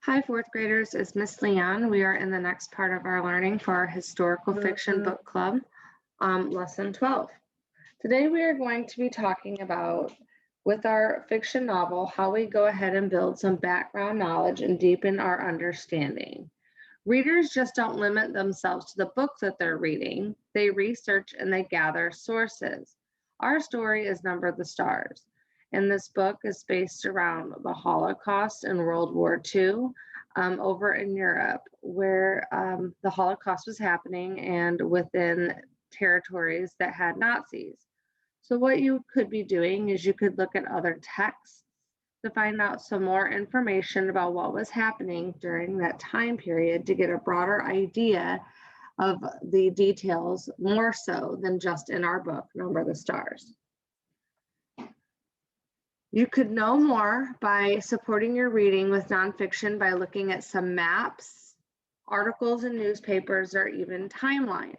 Hi, fourth graders, it's Miss Leon. We are in the next part of our learning for our historical fiction book club, lesson 12. Today we are going to be talking about, with our fiction novel, how we go ahead and build some background knowledge and deepen our understanding. Readers just don't limit themselves to the book that they're reading. They research and they gather sources. Our story is Number the Stars. And this book is based around the Holocaust and World War II over in Europe, where the Holocaust was happening and within territories that had Nazis. So what you could be doing is you could look at other texts to find out some more information about what was happening during that time period to get a broader idea of the details, more so than just in our book, Number the Stars. You could know more by supporting your reading with nonfiction by looking at some maps, articles in newspapers, or even timelines.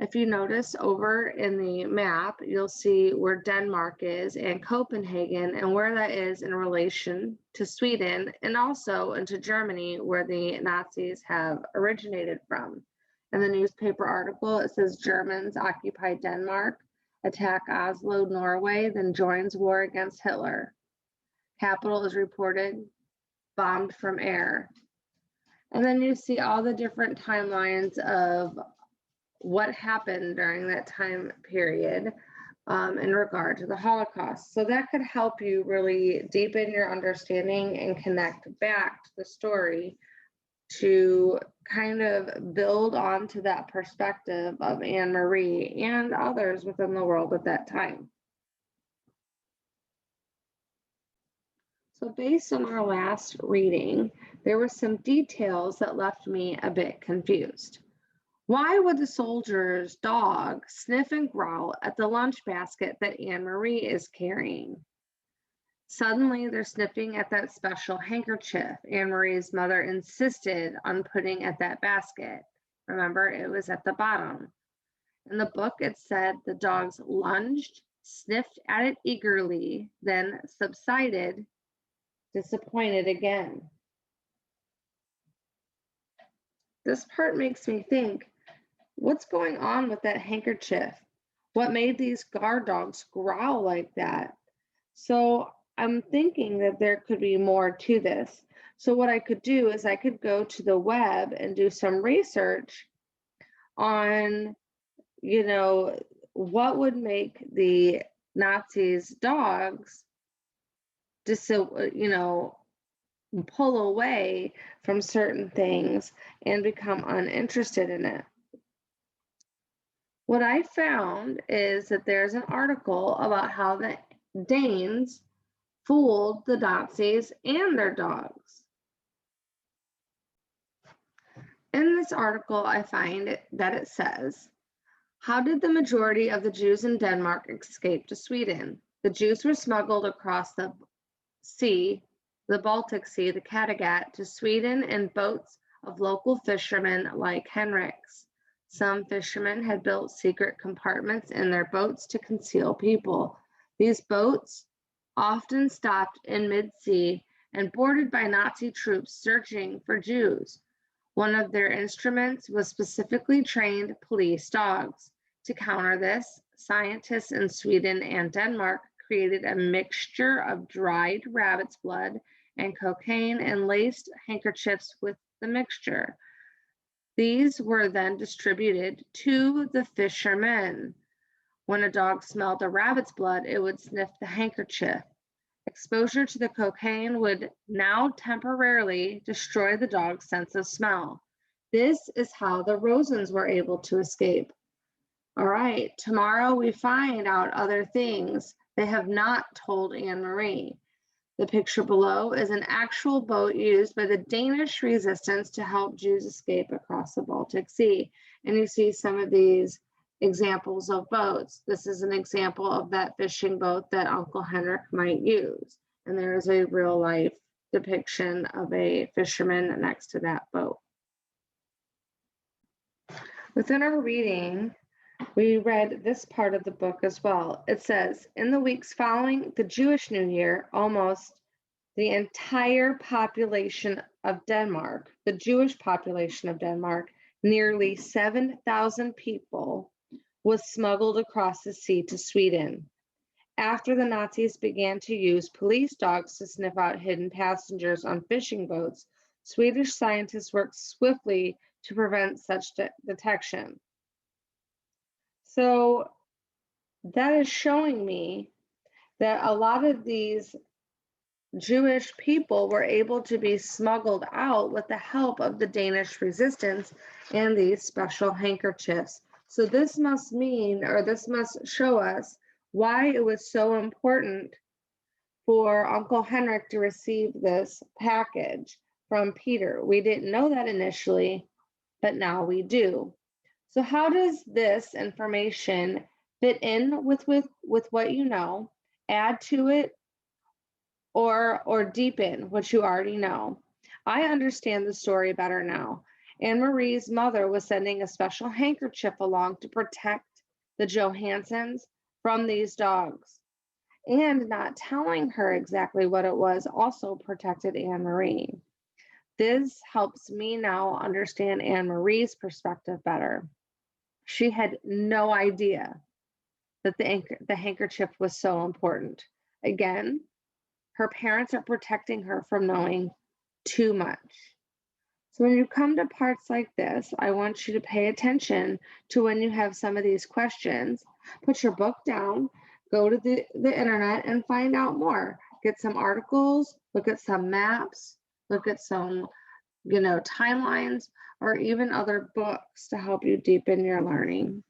If you notice over in the map, you'll see where Denmark is and Copenhagen and where that is in relation to Sweden and also into Germany, where the Nazis have originated from. In the newspaper article, it says Germans occupied Denmark, attack Oslo, Norway, then joins war against Hitler. Capital is reported bombed from air. And then you see all the different timelines of what happened during that time period in regard to the Holocaust. So that could help you really deepen your understanding and connect back to the story to kind of build onto that perspective of Anne Marie and others within the world at that time. So based on our last reading, there were some details that left me a bit confused. Why would the soldier's dog sniff and growl at the lunch basket that Anne Marie is carrying? Suddenly, they're sniffing at that special handkerchief Anne Marie's mother insisted on putting at that basket. Remember, it was at the bottom. In the book, it said the dogs lunged, sniffed at it eagerly, then subsided, disappointed again. This part makes me think, what's going on with that handkerchief? What made these guard dogs growl like that? So I'm thinking that there could be more to this. So what I could do is I could go to the web and do some research on, what would make the Nazis' dogs just, pull away from certain things and become uninterested in it. What I found is that there's an article about how the Danes fooled the Nazis and their dogs. In this article, I find that it says, how did the majority of the Jews in Denmark escape to Sweden? The Jews were smuggled across the sea, the Baltic Sea, the Kattegat, to Sweden in boats of local fishermen like Henrik's. Some fishermen had built secret compartments in their boats to conceal people. These boats often stopped in mid-sea and boarded by Nazi troops searching for Jews. One of their instruments was specifically trained police dogs. To counter this, scientists in Sweden and Denmark created a mixture of dried rabbit's blood and cocaine and laced handkerchiefs with the mixture. These were then distributed to the fishermen. When a dog smelled the rabbit's blood, it would sniff the handkerchief. Exposure to the cocaine would now temporarily destroy the dog's sense of smell. This is how the Rosens were able to escape. All right, tomorrow we find out other things they have not told Anne Marie. The picture below is an actual boat used by the Danish resistance to help Jews escape across the Baltic Sea. And you see some of these examples of boats. This is an example of that fishing boat that Uncle Henrik might use. And there is a real life depiction of a fisherman next to that boat. Within our reading, we read this part of the book as well. It says, in the weeks following the Jewish New Year, almost the entire population of Denmark, the Jewish population of Denmark, nearly 7,000 people, was smuggled across the sea to Sweden. After the Nazis began to use police dogs to sniff out hidden passengers on fishing boats, Swedish scientists worked swiftly to prevent such detection. So that is showing me that a lot of these Jewish people were able to be smuggled out with the help of the Danish resistance and these special handkerchiefs. So this must mean, or this must show us why it was so important for Uncle Henrik to receive this package from Peter. We didn't know that initially, but now we do. So how does this information fit in with what you know, add to it, or deepen what you already know? I understand the story better now. Anne Marie's mother was sending a special handkerchief along to protect the Johansons from these dogs. And not telling her exactly what it was also protected Anne Marie. This helps me now understand Anne Marie's perspective better. She had no idea that the handkerchief was so important. Again, her parents are protecting her from knowing too much. So when you come to parts like this, I want you to pay attention to when you have some of these questions. Put your book down, go to the internet and find out more. Get some articles, look at some maps, look at some, timelines, or even other books to help you deepen your learning.